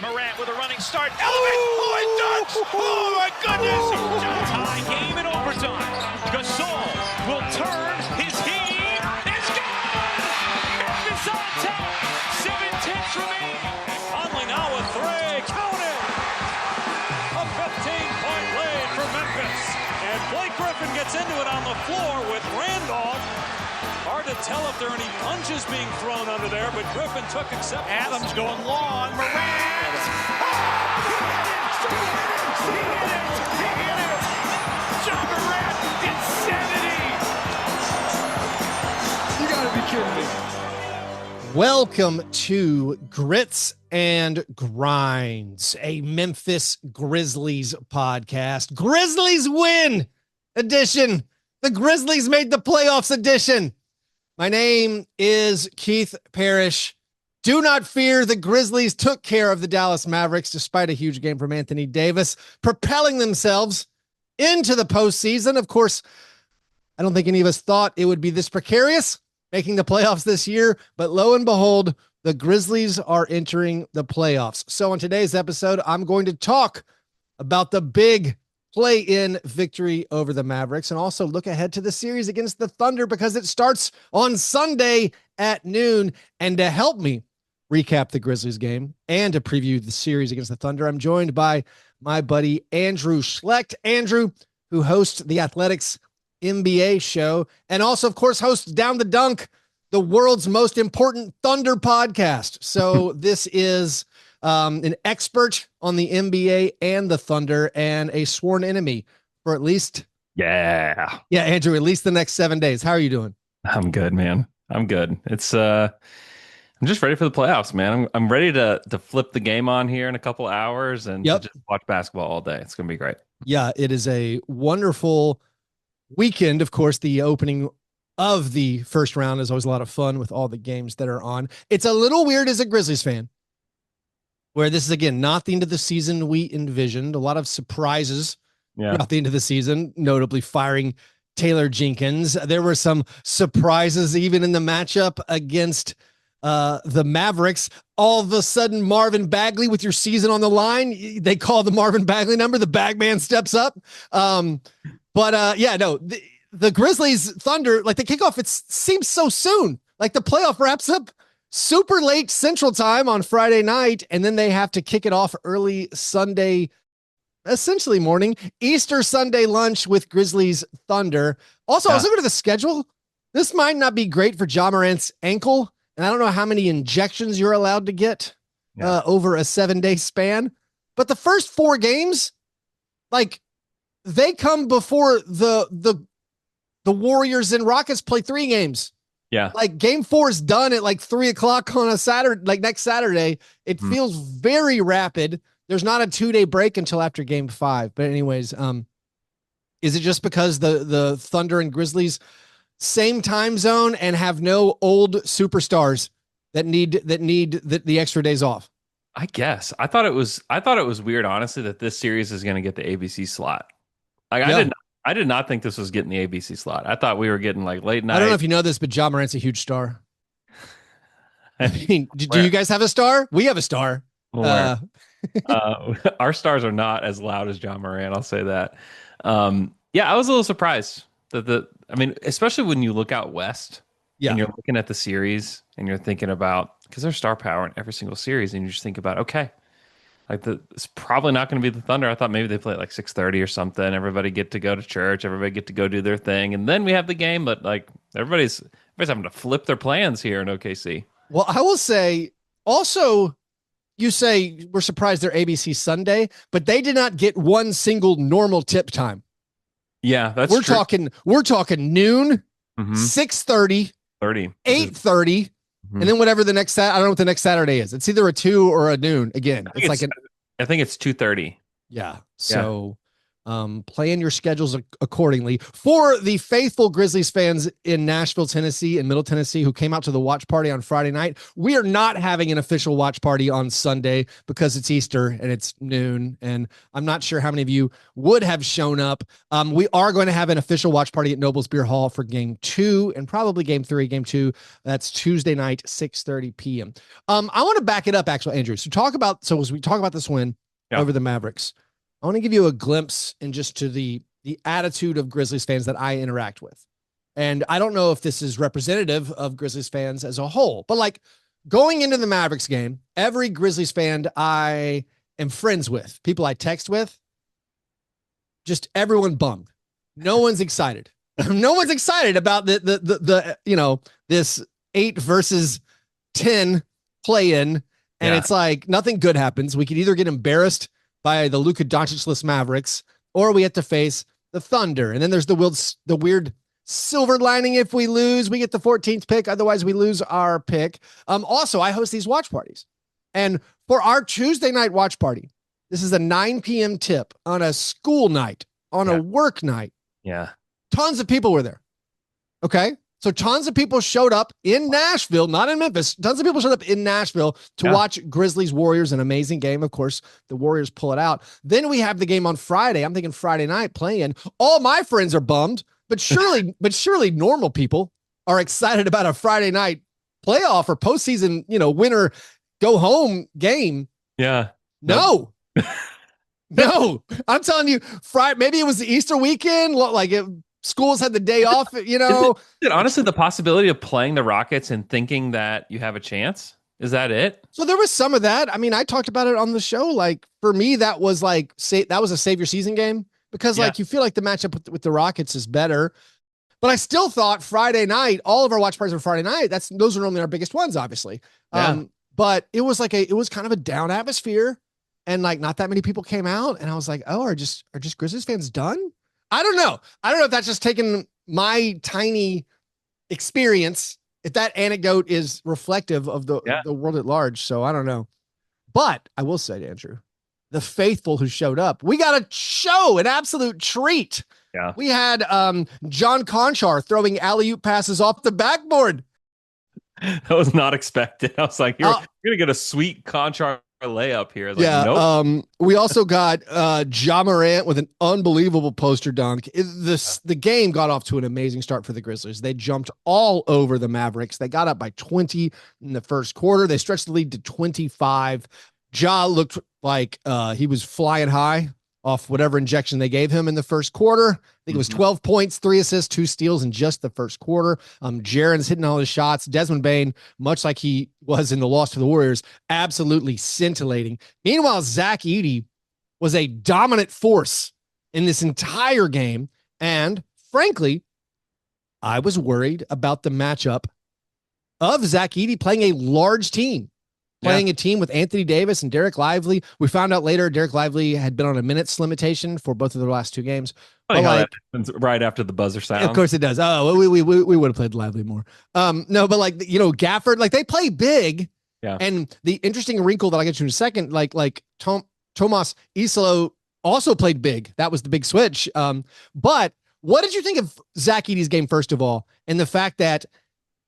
Morant with a running start. Elevate! Dunks! Oh my goodness! Tie game in overtime. Gasol will turn. His heat is gone! Memphis on top. 7-10 remaining. Conley now with three. Count it! A 15-point lead for Memphis. And Blake Griffin gets into it on the floor with Randolph. Hard to tell if there are any punches being thrown under there, but Griffin took acceptance. Adams going long. Morant! He hit it! Ja Morant, insanity! You gotta be kidding me. Welcome to Grits and Grinds, a Memphis Grizzlies podcast. Grizzlies win edition. The Grizzlies made the playoffs edition. My name is Keith Parrish. Do not fear, the Grizzlies took care of the Dallas Mavericks despite a huge game from Anthony Davis, propelling themselves into the postseason. Of course, I don't think any of us thought it would be this precarious, making the playoffs this year, but lo and behold, the Grizzlies are entering the playoffs. So on today's episode, I'm going to talk about the big play-in victory over the Mavericks and also look ahead to the series against the Thunder because it starts on Sunday at noon. And to help me recap the Grizzlies game and to preview the series against the Thunder, I'm joined by my buddy Andrew Schlecht. Andrew, who hosts the Athletics NBA show and also, of course, hosts Down the Dunk, the world's most important Thunder podcast. So this is an expert on the NBA and the Thunder and a sworn enemy for at least. Yeah, Andrew, at least the next 7 days. How are you doing? I'm good, man. I'm good. It's I'm just ready for the playoffs, man. I'm ready to flip the game on here in a couple hours and to just watch basketball all day. It's going to be great. Yeah, it is a wonderful weekend. Of course, the opening of the first round is always a lot of fun with all the games that are on. It's a little weird as a Grizzlies fan, where this is, again, not the end of the season we envisioned. A lot of surprises throughout the end of the season, notably firing Taylor Jenkins. There were some surprises even in the matchup against the Mavericks. All of a sudden, Marvin Bagley with your season on the line. They call the Marvin Bagley number. The bag man steps up. The Grizzlies Thunder, like the kickoff, it seems so soon. Like the playoff wraps up super late Central Time on Friday night, and then they have to kick it off early Sunday, essentially morning, Easter Sunday lunch with Grizzlies Thunder. Also, I was looking at the schedule. This might not be great for Ja Morant's ankle, and I don't know how many injections you're allowed to get over a 7-day span, but the first 4 games, like, they come before the Warriors and Rockets play 3 games. Yeah. Like game 4 is done at like 3:00 on a Saturday, like next Saturday. It feels very rapid. There's not a 2-day break until after game 5. But anyways, is it just because the Thunder and Grizzlies same time zone and have no old superstars that need the extra days off? I guess. I thought it was weird, honestly, that this series is going to get the ABC slot. Like I did not think this was getting the ABC slot. I thought we were getting like late night. I don't know if you know this, but Ja Morant's a huge star. I mean, do you guys have a star? We have a star. Our stars are not as loud as Ja Morant. I'll say that. I was a little surprised especially when you look out west and you're looking at the series and you're thinking about, because there's star power in every single series, and you just think about, okay, like it's probably not going to be the Thunder. I thought maybe they play at like 6:30 or something. Everybody get to go to church. Everybody get to go do their thing, and then we have the game. But like everybody's having to flip their plans here in OKC. Well, I will say also, you say we're surprised they're ABC Sunday, but they did not get one single normal tip time. Yeah, that's we're true. talking noon, 6:30, 8:30. And then whatever the next I don't know what the next Saturday is. It's either a 2 or a noon again. I think it's 2:30. Yeah. So Plan your schedules accordingly. For the faithful Grizzlies fans in Nashville, Tennessee and Middle Tennessee who came out to the watch party on Friday night, we are not having an official watch party on Sunday because it's Easter and it's noon. And I'm not sure how many of you would have shown up. We are going to have an official watch party at Noble's Beer Hall for game 2 and probably game 3. Game 2, that's Tuesday night, 6:30 p.m. I want to back it up, actually, Andrew. So as we talk about this win over the Mavericks, I want to give you a glimpse in just to the attitude of Grizzlies fans that I interact with. And I don't know if this is representative of Grizzlies fans as a whole, but like going into the Mavericks game, every Grizzlies fan I am friends with, people I text with, just everyone bummed. No one's excited. No one's excited about the this 8 versus 10 play-in. And it's like nothing good happens. We could either get embarrassed by the Luka Doncic-less Mavericks, or we have to face the Thunder. And then there's the weird silver lining. If we lose, we get the 14th pick. Otherwise, we lose our pick. Also, I host these watch parties. And for our Tuesday night watch party, this is a 9 p.m. tip on a school night, on a work night. Yeah. Tons of people were there. Okay. So tons of people showed up in Nashville, not in Memphis. Tons of people showed up in Nashville to watch Grizzlies Warriors, an amazing game. Of course, the Warriors pull it out. Then we have the game on Friday. I'm thinking Friday night playing. All my friends are bummed, but surely normal people are excited about a Friday night playoff or postseason, winner go home game. Yeah. No. No. I'm telling you, Friday, maybe it was the Easter weekend, schools had the day off, Is it honestly the possibility of playing the Rockets and thinking that you have a chance? Is that it? So there was some of that. I mean, I talked about it on the show. Like for me, that was that was a save your season game because you feel like the matchup with the Rockets is better. But I still thought Friday night, all of our watch parties were Friday night. Those are normally our biggest ones, obviously. Yeah. But it was it was kind of a down atmosphere and not that many people came out. And I was like, oh, are just Grizzlies fans done? I don't know. I don't know if that's just taking my tiny experience, if that anecdote is reflective of the world at large. So I don't know. But I will say to Andrew, the faithful who showed up, we got a show, an absolute treat. Yeah. We had John Conchar throwing alley-oop passes off the backboard. That was not expected. I was like, you're going to get a sweet Conchar layup here. Nope. We also got Ja Morant with an unbelievable poster dunk. The game got off to an amazing start for the Grizzlies. They jumped all over the Mavericks. They got up by 20 in the first quarter. They stretched the lead to 25. Ja looked like he was flying high off whatever injection they gave him in the first quarter. I think it was 12 points, 3 assists, 2 steals in just the first quarter. Jaren's hitting all his shots. Desmond Bane, much like he was in the loss to the Warriors, absolutely scintillating. Meanwhile, Zach Edey was a dominant force in this entire game. And frankly, I was worried about the matchup of Zach Edey playing a large team. Playing a team with Anthony Davis and Derek Lively. We found out later Derek Lively had been on a minutes limitation for both of their last 2 games. Funny how that happens right after the buzzer sound. Of course it does. Oh, we would have played Lively more. No, but Gafford, they play big. Yeah. And the interesting wrinkle that I'll get to in a second, Tomas Isolo also played big. That was the big switch. But what did you think of Zach Edey's game, first of all, and the fact that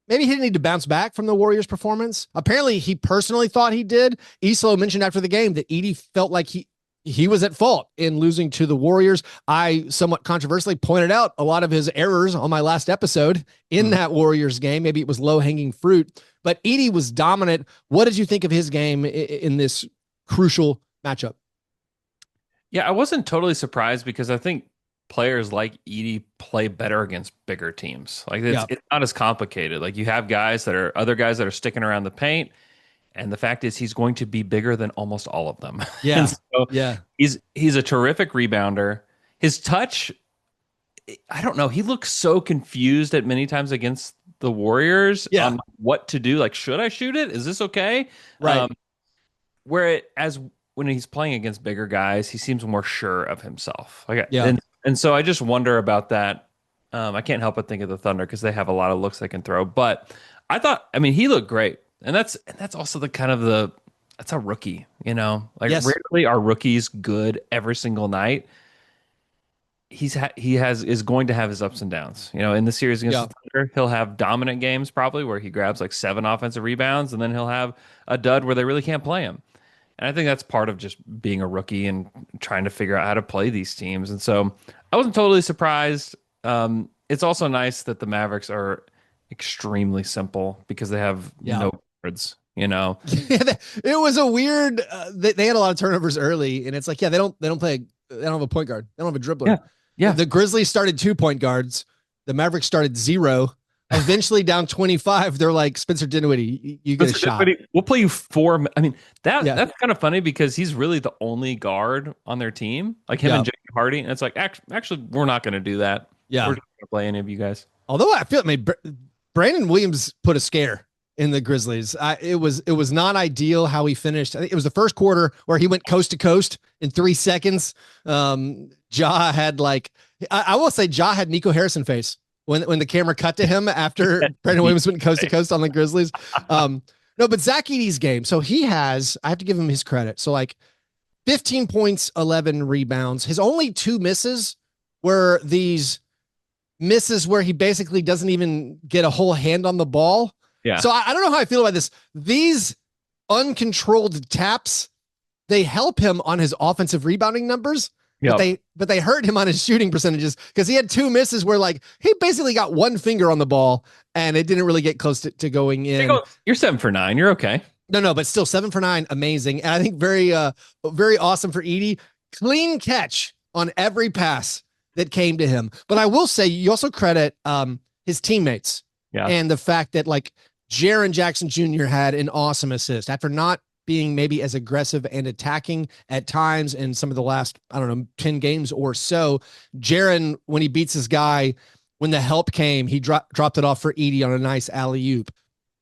maybe he didn't need to bounce back from the Warriors' performance? Apparently, he personally thought he did. Isolo mentioned after the game that Edey felt like he was at fault in losing to the Warriors. I somewhat controversially pointed out a lot of his errors on my last episode in that Warriors game. Maybe it was low-hanging fruit, but Edey was dominant. What did you think of his game in this crucial matchup? Yeah, I wasn't totally surprised because I think players like Edey play better against bigger teams. It's not as complicated. You have other guys that are sticking around the paint, and the fact is he's going to be bigger than almost all of them. Yeah. He's a terrific rebounder. His touch, I don't know. He looks so confused at many times against the Warriors on what to do. Should I shoot it? Is this okay? Right. When he's playing against bigger guys, he seems more sure of himself. And so I just wonder about that. I can't help but think of the Thunder because they have a lot of looks they can throw. But he looked great. And that's also that's a rookie, Yes. Rarely are rookies good every single night. is going to have his ups and downs. In the series against the Thunder, he'll have dominant games probably where he grabs like 7 offensive rebounds, and then he'll have a dud where they really can't play him. And I think that's part of just being a rookie and trying to figure out how to play these teams. And so I wasn't totally surprised. It's also nice that the Mavericks are extremely simple because they have no guards. Yeah, it was a weird. They had a lot of turnovers early, and it's like, they don't have a point guard. They don't have a dribbler. Yeah. The Grizzlies started 2 point guards. The Mavericks started 0. Eventually down 25. They're like, Spencer Dinwiddie, you get a shot. We'll play you 4. I mean, that's kind of funny because he's really the only guard on their team, like him and Jake Hardy. And it's like, actually, we're not going to do that. Yeah, we're not going to play any of you guys. Although I feel, Brandon Williams put a scare in the Grizzlies. It was not ideal how he finished. I think it was the first quarter where he went coast to coast in 3 seconds. Ja had I will say Ja had Nico Harrison face when the camera cut to him after Brandon Williams went coast to coast on the Grizzlies. No, but Zach Edey's game. So I have to give him his credit. So 15 points, 11 rebounds. His only 2 misses were these misses where he basically doesn't even get a whole hand on the ball. Yeah. So I don't know how I feel about this. These uncontrolled taps, they help him on his offensive rebounding numbers, but they hurt him on his shooting percentages because he had 2 misses where he basically got 1 finger on the ball and it didn't really get close to going in. You're 7 for 9. You're okay. No, but still 7 for 9. Amazing. And I think very awesome for Edey. Clean catch on every pass that came to him. But I will say you also credit his teammates and the fact that Jaren Jackson Jr. had an awesome assist after not being maybe as aggressive and attacking at times in some of the last, 10 games or so. Jaren, when he beats his guy, when the help came, he dropped it off for Edey on a nice alley-oop.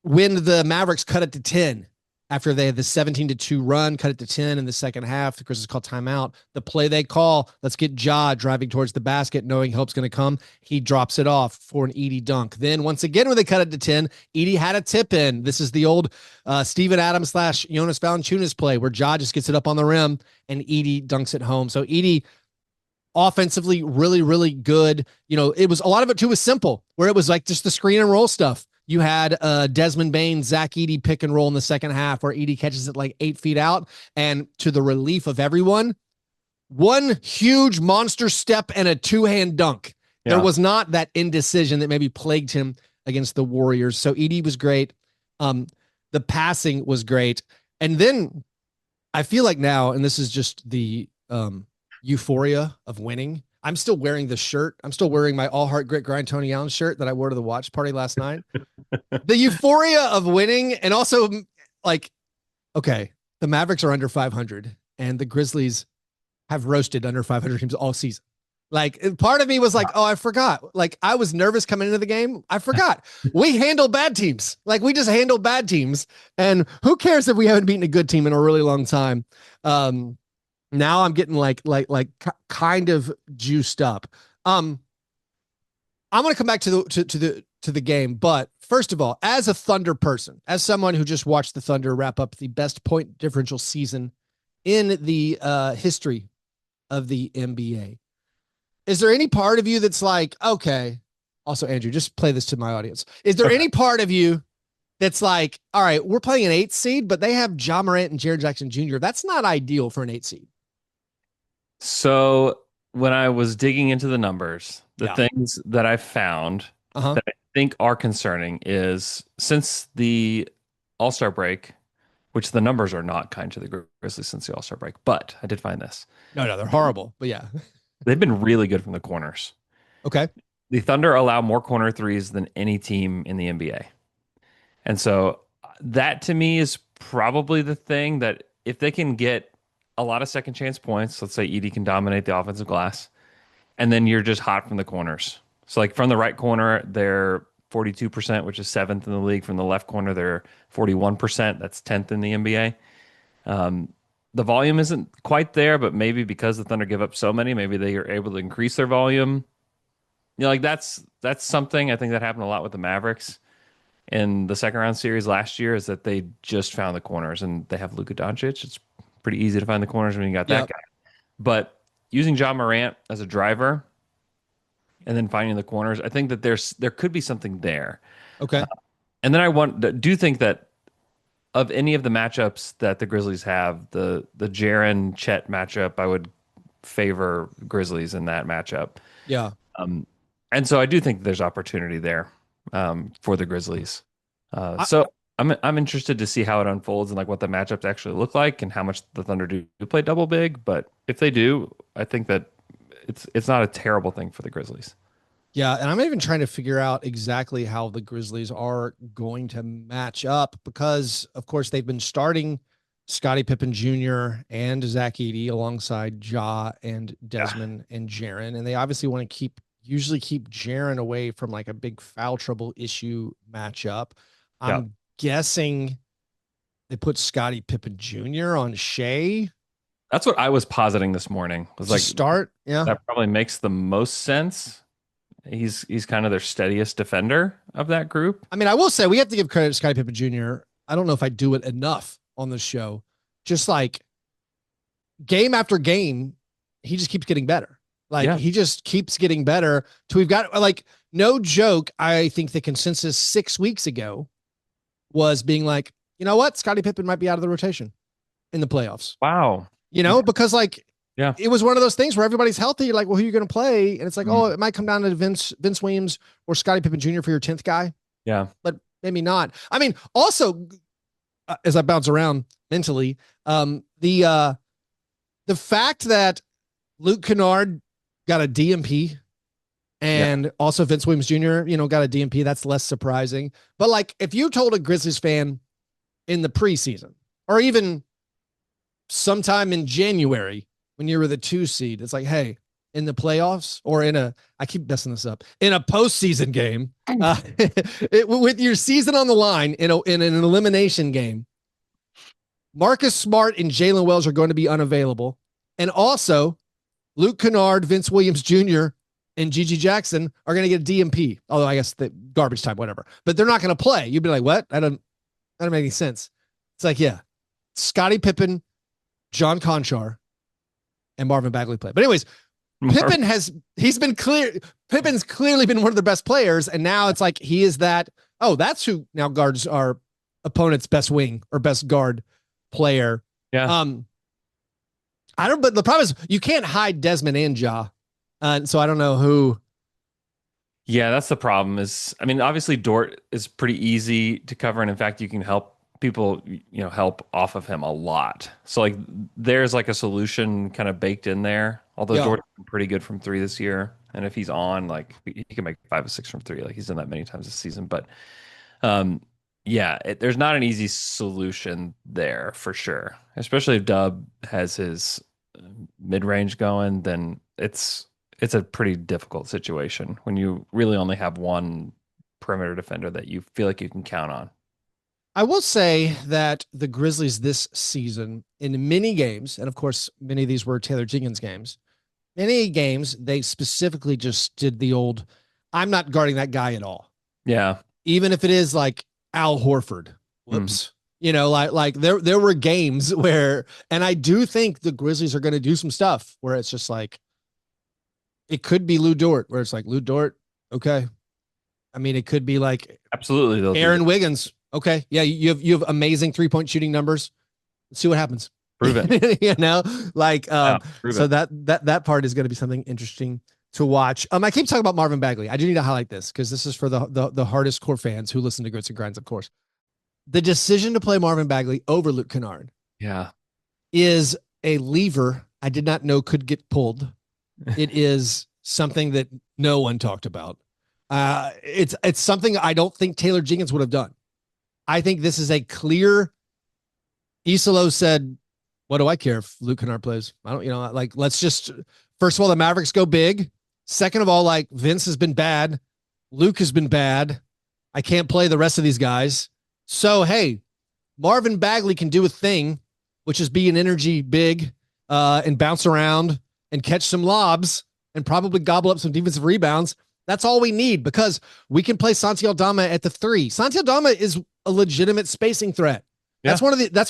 When the Mavericks cut it to 10, after they had the 17-2 run, cut it to 10 in the second half, the Grizzlies call timeout. The play they call, let's get Ja driving towards the basket, knowing help's going to come. He drops it off for an Edey dunk. Then once again, when they cut it to 10, Edey had a tip in. This is the old Steven Adams / Jonas Valanciunas play where Ja just gets it up on the rim and Edey dunks it home. So Edey offensively really, really good. It was a lot of it too was simple, where it was just the screen and roll stuff. You had Desmond Bane, Zach Edey pick and roll in the second half where Edey catches it 8 feet out. And to the relief of everyone, 1 huge monster step and a 2-hand dunk. Yeah. There was not that indecision that maybe plagued him against the Warriors. So Edey was great. The passing was great. And then I feel like now, and this is just the euphoria of winning, I'm still wearing the shirt. I'm still wearing my All Heart Grit Grind Tony Allen shirt that I wore to the watch party last night. The euphoria of winning, and also okay, the Mavericks are under 500 and the Grizzlies have roasted under 500 teams all season. Part of me was oh, I forgot. I was nervous coming into the game. I forgot. We handle bad teams. We just handle bad teams. And who cares if we haven't beaten a good team in a really long time? Now I'm getting kind of juiced up. I'm going to come back to the game, but first of all, as a Thunder person, as someone who just watched the Thunder wrap up the best point differential season in the history of the NBA, is there any part of you that's okay? Also, Andrew, just play this to my audience. Is there any part of you that's all right, we're playing an 8 seed, but they have Ja Morant and Jaren Jackson Jr. That's not ideal for an 8 seed. So when I was digging into the numbers, the things that I found that I think are concerning is since the All-Star break, which the numbers are not kind to the Grizzlies since the All-Star break, but I did find this. No, they're horrible, but yeah. They've been really good from the corners. Okay. The Thunder allow more corner threes than any team in the NBA. And so that to me is probably the thing that if they can get a lot of second chance points, let's say Edey can dominate the offensive glass, and then you're just hot from the corners. So from the right corner, they're 42%, which is 7th in the league. From the left corner, they're 41%. That's 10th in the NBA. The volume isn't quite there, but maybe because the Thunder give up so many, maybe they are able to increase their volume. That's something I think that happened a lot with the Mavericks in the second round series last year, is that they just found the corners, and they have Luka Doncic. It's pretty easy to find the corners when you got that guy. But using Ja Morant as a driver and then finding the corners. I think that there could be something there. Okay. And then I do think that of any of the matchups that the Grizzlies have, the Jaren Chet matchup, I would favor Grizzlies in that matchup. Yeah. And so I do think there's opportunity there for the Grizzlies. So I'm interested to see how it unfolds and like what the matchups actually look like and how much the Thunder do play double big. But if they do, I think that it's not a terrible thing for the Grizzlies. Yeah, and I'm even trying to figure out exactly how the Grizzlies are going to match up because, of course, they've been starting Scottie Pippen Jr. and Zach Edey alongside Ja and Desmond and Jaren, and they obviously want to usually keep Jaren away from like a big foul trouble issue matchup. I'm guessing they put Scottie Pippen Jr. on Shea. That's what I was positing this morning. Was like start, yeah, that probably makes the most sense. He's kind of their steadiest defender of that group. I mean, I will say we have to give credit to Scottie Pippen Jr. I don't know if I do it enough on the show. Just like game after game, he just keeps getting better. Like he just keeps getting better. So we've got like no joke. I think the consensus 6 weeks ago was being like, you know what? Scottie Pippen might be out of the rotation in the playoffs. Wow. You know, because like, yeah, it was one of those things where everybody's healthy. You're like, well, who are you going to play? And it's like, oh, it might come down to Vince Williams or Scottie Pippen Jr. for your 10th guy. Yeah. But maybe not. I mean, also, as I bounce around mentally, the fact that Luke Kennard got a DMP and also Vince Williams Jr., got a DMP, that's less surprising. But like, if you told a Grizzlies fan in the preseason or even sometime in January, when you were the 2 seed, it's like, hey, in the playoffs or I keep messing this up, in a postseason game, with your season on the line in an elimination game, Marcus Smart and Jalen Wells are going to be unavailable. And also Luke Kennard, Vince Williams Jr., and Gigi Jackson are going to get a DMP. Although I guess the garbage time, whatever, but they're not going to play. You'd be like, what? That doesn't make any sense. It's like, yeah, Scottie Pippen, John Conchar, and Marvin Bagley play. But anyways, Pippen's clearly been one of the best players. And now it's like, he is that, that's who now guards our opponent's best wing or best guard player. Yeah. But the problem is you can't hide Desmond and Ja. So I don't know who. Yeah, that's the problem is, I mean, obviously Dort is pretty easy to cover. And in fact, you can help people, help off of him a lot. So like there's like a solution kind of baked in there. Although Jordan's been pretty good from 3 this year. And if he's on, like he can make 5 or 6 from 3. Like he's done that many times this season. But there's not an easy solution there for sure. Especially if Dub has his mid-range going, then it's a pretty difficult situation when you really only have one perimeter defender that you feel like you can count on. I will say that the Grizzlies this season in many games, and of course, many of these were Taylor Jenkins games, many games, they specifically just did the old, I'm not guarding that guy at all. Yeah. Even if it is like Al Horford. Whoops. Like there were games where, and I do think the Grizzlies are going to do some stuff where it's just like, it could be Lou Dort, where it's like Lou Dort. Okay. I mean, it could be like absolutely Aaron Wiggins. Okay. Yeah. You have amazing 3-point shooting numbers. Let's see what happens. Prove it. So that part is going to be something interesting to watch. I keep talking about Marvin Bagley. I do need to highlight this because this is for the hardest core fans who listen to Grits and Grinds, of course. The decision to play Marvin Bagley over Luke Kennard is a lever I did not know could get pulled. It is something that no one talked about. It's something I don't think Taylor Jenkins would have done. I think this is a clear. Isolo said, "What do I care if Luke Kennard plays? I don't, let's just, first of all, the Mavericks go big. Second of all, like Vince has been bad. Luke has been bad. I can't play the rest of these guys. So, hey, Marvin Bagley can do a thing, which is be an energy big and bounce around and catch some lobs and probably gobble up some defensive rebounds. That's all we need because we can play Santi Aldama at the 3. Santi Aldama is a legitimate spacing threat. Yeah. That's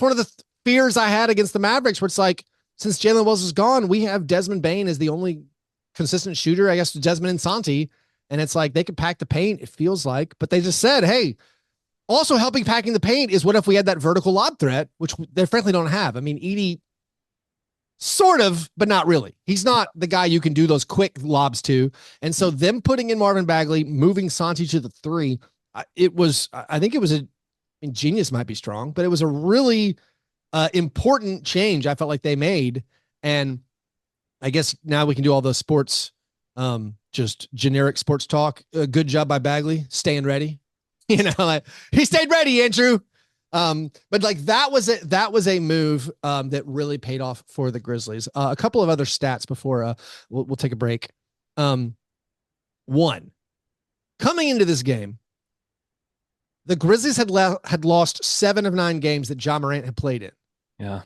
one of the fears I had against the Mavericks, where it's like, since Jalen Wells is gone, we have Desmond Bane as the only consistent shooter, I guess, Desmond and Santi. And it's like they could pack the paint, it feels like. But they just said, hey, also helping packing the paint is what if we had that vertical lob threat, which they frankly don't have. I mean, Edey sort of, but not really. He's not the guy you can do those quick lobs to. And so them putting in Marvin Bagley, moving Santi to the 3, I think it was genius might be strong, but it was a really important change I felt like they made. And I guess now we can do all the sports, just generic sports talk. Good job by Bagley, staying ready. Like he stayed ready, Andrew. But like that was a move that really paid off for the Grizzlies. A couple of other stats before we'll take a break. One, coming into this game, the Grizzlies had lost 7 of 9 games that Ja Morant had played in. Yeah,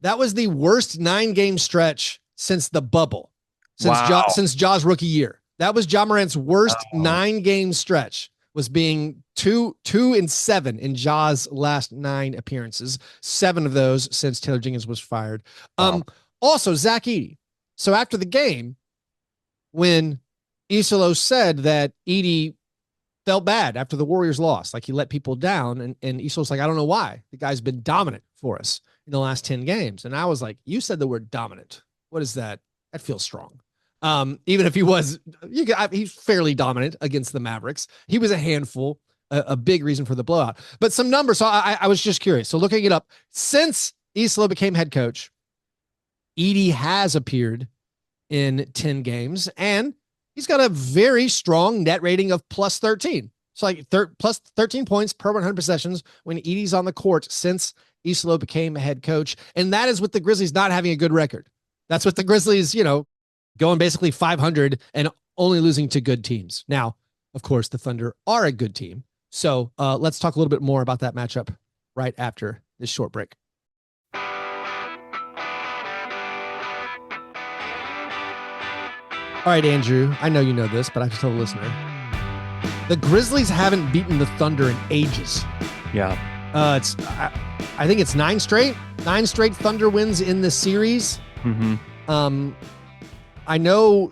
that was the worst 9-game stretch since the bubble, since Ja's rookie year. That was Ja Morant's worst 9-game stretch. Was being 2-7 in Ja's last 9 appearances, 7 of those since Taylor Jenkins was fired. Also, Zach Edey. So after the game, when Isolo said that Edey felt bad after the Warriors lost, like he let people down, and Isolo's like, I don't know why. The guy's been dominant for us in the last 10 games. And I was like, you said the word dominant. What is that? That feels strong. Even if he was, he's fairly dominant against the Mavericks. He was a handful, a big reason for the blowout. But some numbers. So I was just curious. So looking it up, since Isolo became head coach, Edey has appeared in 10 games, and he's got a very strong net rating of plus 13. So like plus 13 points per 100 possessions when Edey's on the court since Isolo became head coach. And that is with the Grizzlies not having a good record. That's what the Grizzlies, going basically 500 and only losing to good teams. Now, of course, the Thunder are a good team. So let's talk a little bit more about that matchup right after this short break. All right, Andrew, I know you know this, but I have to tell the listener. The Grizzlies haven't beaten the Thunder in ages. Yeah. I think it's 9 straight Thunder wins in the series. Mm-hmm. I know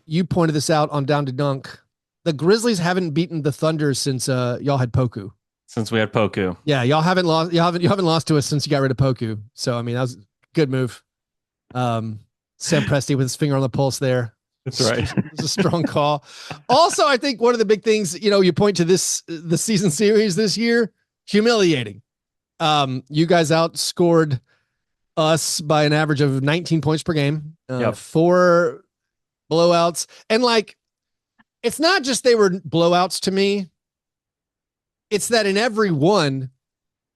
you pointed this out on Down to Dunk. The Grizzlies haven't beaten the Thunder since y'all had Poku. Since we had Poku. Yeah, y'all haven't lost. You haven't lost to us since you got rid of Poku. So I mean, that was a good move. Sam Presti with his finger on the pulse there. That's right. It was a strong call. Also, I think one of the big things, you point to the season series this year, humiliating. You guys outscored us by an average of 19 points per game, 4 blowouts. And like, it's not just they were blowouts to me. It's that in every one,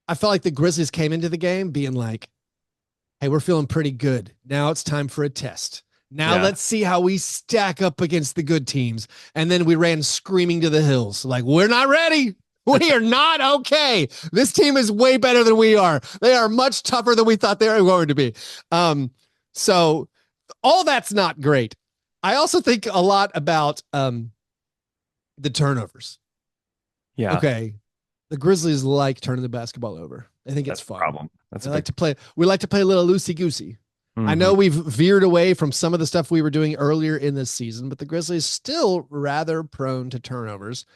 I felt like the Grizzlies came into the game being like, hey, we're feeling pretty good. Now it's time for a test. Now let's see how we stack up against the good teams. And then we ran screaming to the hills. Like, we're not ready. We are not okay. This team is way better than we are. They are much tougher than we thought they were going to be. So all that's not great. I also think a lot about the turnovers. Yeah. Okay. The Grizzlies like turning the basketball over. I think it's fun. Problem. We like to play a little loosey-goosey. Mm-hmm. I know we've veered away from some of the stuff we were doing earlier in this season, but the Grizzlies still rather prone to turnovers.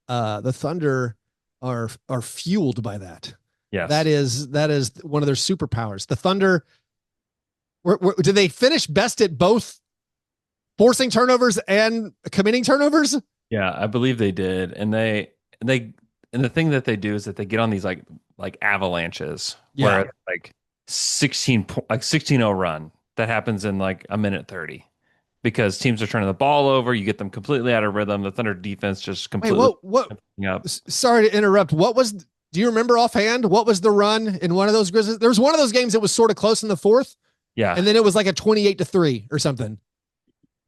The Thunder are fueled by that. Yes. That is one of their superpowers. The Thunder, did they finish best at both forcing turnovers and committing turnovers? Yeah, I believe they did. And the thing that they do is that they get on these like avalanches where it's like 16-0 run that happens in like a minute 30. Because teams are turning the ball over, you get them completely out of rhythm. The Thunder defense just completely. What? Sorry to interrupt. Do you remember offhand? What was the run in one of those Grizzlies? There was one of those games that was sort of close in the fourth. Yeah. And then it was like a 28-3 or something.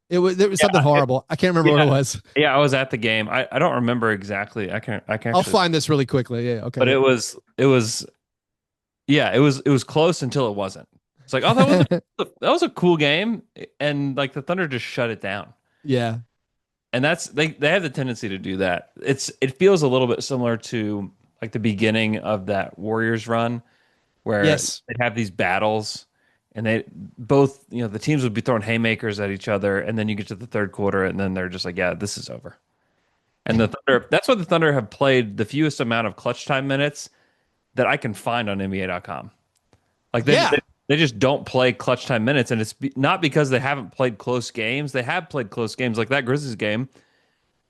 There was something horrible. I can't remember what it was. Yeah, I was at the game. I don't remember exactly. I can. I'll find this really quickly. Yeah. Okay. But it was close until it wasn't. It's like, that was a cool game, and like the Thunder just shut it down. Yeah, and that's they have the tendency to do that. It feels a little bit similar to like the beginning of that Warriors run, where they'd have these battles, and they both, the teams would be throwing haymakers at each other, and then you get to the third quarter, and then they're just like, yeah, this is over. And the Thunder, that's why the Thunder have played the fewest amount of clutch time minutes that I can find on NBA.com. Like they just don't play clutch time minutes, and it's not because they haven't played close games. They have played close games. Like that Grizzlies game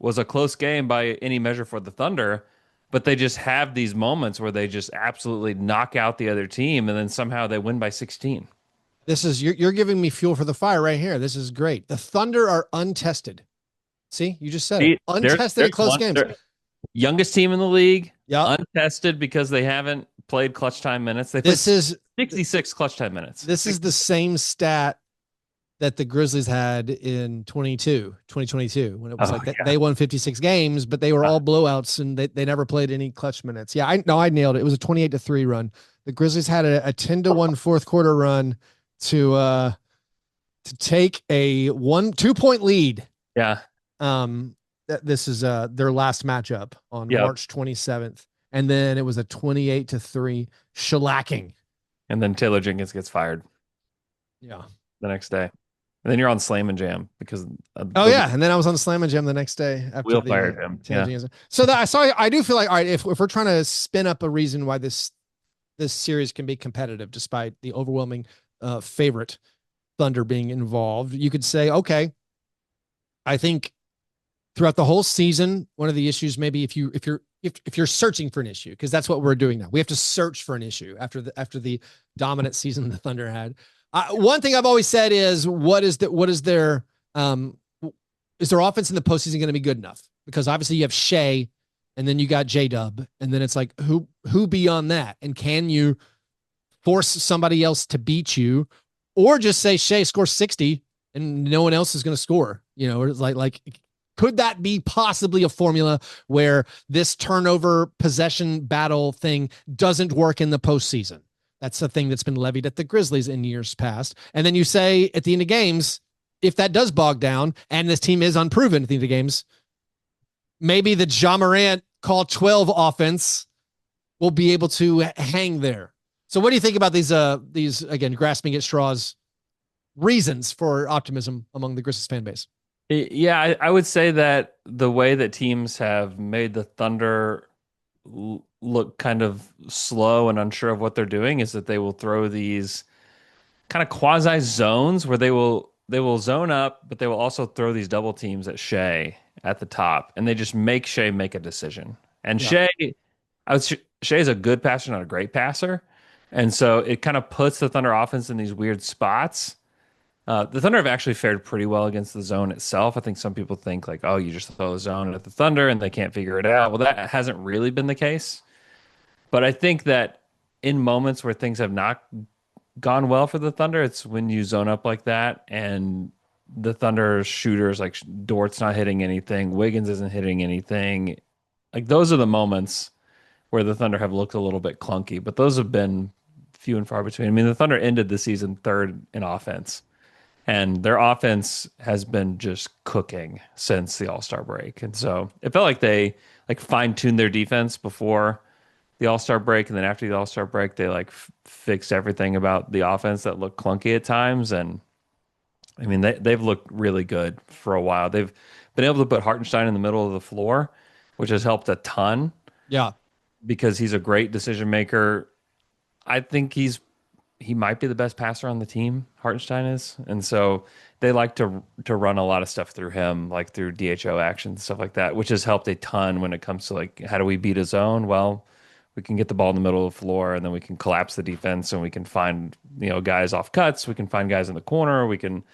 was a close game by any measure for the Thunder, but they just have these moments where they just absolutely knock out the other team, and then somehow they win by 16. This is you're giving me fuel for the fire right here. This is great. The Thunder are untested. See, you just said it. Untested at close games. Youngest team in the league. Yeah, untested because they haven't played clutch time minutes. This is 66 clutch time minutes. This is the same stat that the Grizzlies had in 2022, when it was they won 56 games, but they were all blowouts and they never played any clutch minutes. Yeah, I nailed it. It was a 28-3 run. The Grizzlies had a 10-1 fourth quarter run to take a 2-point lead. Yeah. This is their last matchup on March 27th. And then it was a 28-3 shellacking. And then Taylor Jenkins gets fired. Yeah. The next day. And then you're on Slam and Jam because and then I was on Slam and Jam the next day after fired him. Yeah. So I do feel like, all right, if we're trying to spin up a reason why this series can be competitive despite the overwhelming favorite Thunder being involved, you could say, okay, I think throughout the whole season, one of the issues maybe if you're searching for an issue, because that's what we're doing now. We have to search for an issue after the dominant season the Thunder had. One thing I've always said is, is their offense in the postseason going to be good enough? Because obviously you have Shea, and then you got J-Dub, and then it's like who beyond that? And can you force somebody else to beat you, or just say Shea scores 60 and no one else is going to score? Or it's like could that be possibly a formula where this turnover possession battle thing doesn't work in the postseason? That's the thing that's been levied at the Grizzlies in years past. And then you say at the end of games, if that does bog down and this team is unproven at the end of games, maybe the Ja Morant call 12 offense will be able to hang there. So what do you think about these again, grasping at straws reasons for optimism among the Grizzlies fan base? Yeah, I would say that the way that teams have made the Thunder look kind of slow and unsure of what they're doing is that they will throw these kind of quasi zones where they will zone up, but they will also throw these double teams at Shea at the top, and they just make Shea make a decision. And Shea is a good passer, not a great passer, and so it kind of puts the Thunder offense in these weird spots. The Thunder have actually fared pretty well against the zone itself. I think some people think like, oh, you just throw a zone at the Thunder and they can't figure it out. Well, that hasn't really been the case. But I think that in moments where things have not gone well for the Thunder, it's when you zone up like that and the Thunder shooters, like Dort's not hitting anything, Wiggins isn't hitting anything. Like those are the moments where the Thunder have looked a little bit clunky, but those have been few and far between. I mean, the Thunder ended the season third in offense, and their offense has been just cooking since the All-Star break. And so it felt like they fine-tuned their defense before the All-Star break, and then after the All-Star break, they fixed everything about the offense that looked clunky at times. And I mean, they've looked really good for a while. They've been able to put Hartenstein in the middle of the floor, which has helped a ton. Yeah, because he's a great decision maker. I think he might be the best passer on the team, Hartenstein is. And so they like to run a lot of stuff through him, like through DHO actions, stuff like that, which has helped a ton when it comes to how do we beat a zone? Well, we can get the ball in the middle of the floor, and then we can collapse the defense, and we can find guys off cuts. We can find guys in the corner. We can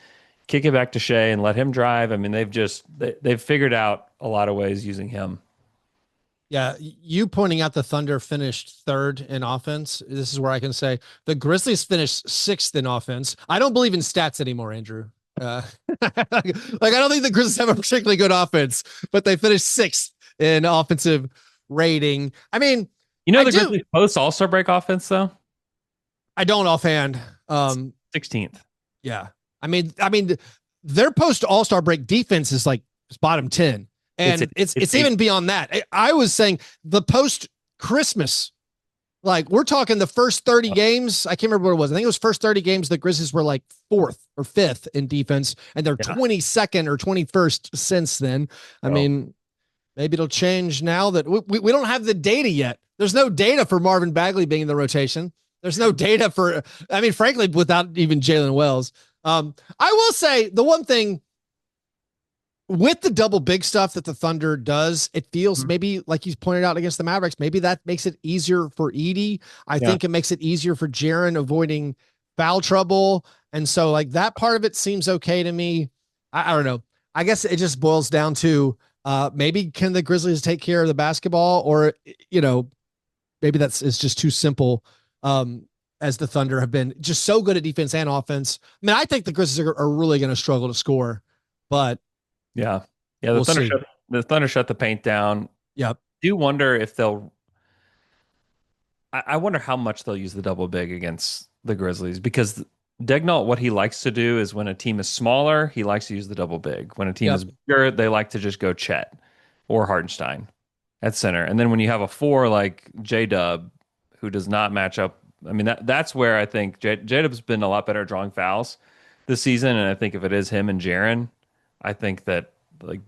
kick it back to Shea and let him drive. I mean, they've figured out a lot of ways using him. Yeah, you pointing out the Thunder finished third in offense. This is where I can say the Grizzlies finished sixth in offense. I don't believe in stats anymore, Andrew. I don't think the Grizzlies have a particularly good offense, but they finished sixth in offensive rating. I mean, the Grizzlies post All-Star break offense though. I don't offhand. 16th. Yeah, I mean, their post All-Star break defense is bottom 10. And it's even beyond that. I was saying the post Christmas Like we're talking the first 30 games. I can't remember what it was. I think it was first 30 games. The Grizzlies were like 4th or 5th in defense, and they're 22nd or 21st since then. I mean, maybe it'll change now that we don't have the data yet. There's no data for Marvin Bagley being in the rotation. There's no data for, I mean, frankly, without even Jalen Wells. I will say the one thing with the double big stuff that the Thunder does, it feels maybe like he's pointed out against the Mavericks, maybe that makes it easier for Edey. I think it makes it easier for Jaren avoiding foul trouble. And so like that part of it seems okay to me. I don't know. I guess it just boils down to maybe can the Grizzlies take care of the basketball, or, you know, maybe it's just too simple. As the Thunder have been just so good at defense and offense. I mean, I think the Grizzlies are really going to struggle to score, but the Thunder shut the paint down. Yep. I do wonder if I wonder how much they'll use the double big against the Grizzlies, because Degnault, what he likes to do is when a team is smaller, he likes to use the double big. When a team is bigger, they like to just go Chet or Hartenstein at center. And then when you have a 4 like J-Dub, who does not match up, I mean, that's where I think J-Dub's been a lot better at drawing fouls this season. And I think if it is him and Jaren, I think that like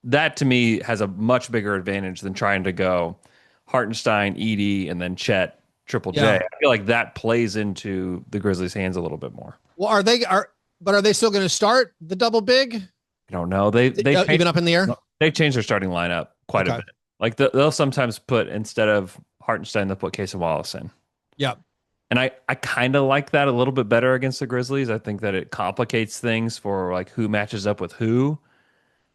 that to me has a much bigger advantage than trying to go Hartenstein, Edey, and then Chet, Triple J. I feel like that plays into the Grizzlies' hands a little bit more. Well, are they still going to start the double big? I don't know. They even up in the air. They changed their starting lineup quite a bit. Like they'll sometimes put, instead of Hartenstein, they'll put Casey Wallace in. Yeah. And I kind of like that a little bit better against the Grizzlies. I think that it complicates things for like who matches up with who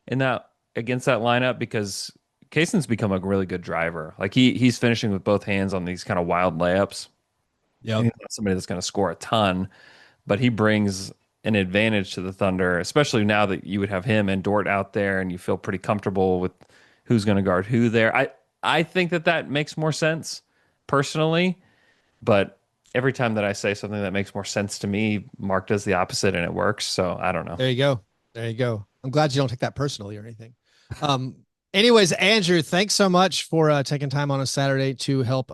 in that against that lineup, because Kaysen's become a really good driver. Like he's finishing with both hands on these kind of wild layups. Yeah. He's not somebody that's going to score a ton, but he brings an advantage to the Thunder, especially now that you would have him and Dort out there and you feel pretty comfortable with who's going to guard who there. I think that makes more sense personally, but every time that I say something that makes more sense to me, Mark does the opposite and it works. So I don't know. There you go. I'm glad you don't take that personally or anything. Anyways, Andrew, thanks so much for taking time on a Saturday to help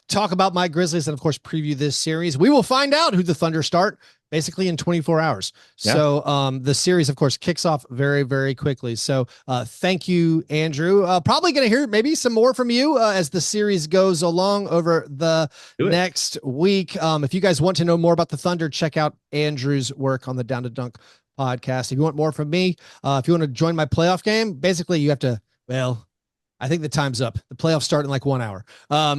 talk about my Grizzlies and, of course, preview this series. We will find out who the Thunder start basically in 24 hours. Yeah. So the series, of course, kicks off very, very quickly. So thank you, Andrew. Probably going to hear maybe some more from you as the series goes along over the next week. If you guys want to know more about the Thunder, check out Andrew's work on the Down to Dunk podcast. If you want more from me, if you want to join my playoff game, basically you have to, well, I think the time's up. The playoffs start in like 1 hour.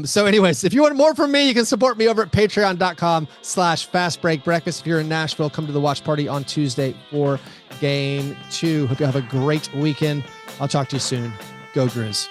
So anyways, if you want more from me, you can support me over at patreon.com/fastbreakbreakfast. If you're in Nashville, come to the watch party on Tuesday for game 2. Hope you have a great weekend. I'll talk to you soon. Go Grizz.